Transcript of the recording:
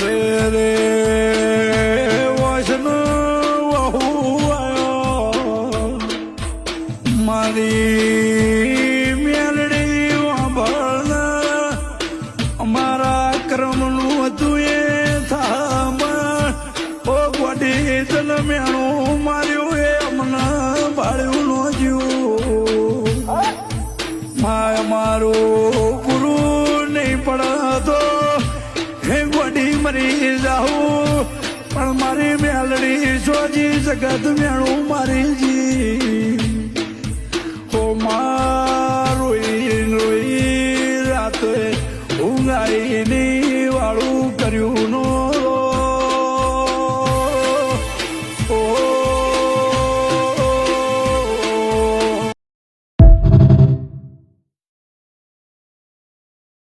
રે રે વૈષ્ણુ વહુ આયો મારી મેલડી વાંભળ અમારા કર્મનું હતું એ થામણ ઓ ગોડી તન મેણું માર્યું એ અમને ભાળ્યું નો જ્યું માય મારું પૂરું નહીં પડતો હે ગોડી મરી જાઉં પણ મારી મેલડી સોજી જગત મેળું મારી જી ઓ મારું રોઈ રાતે ઊંઘાઈ ની વાળું કર્યું નો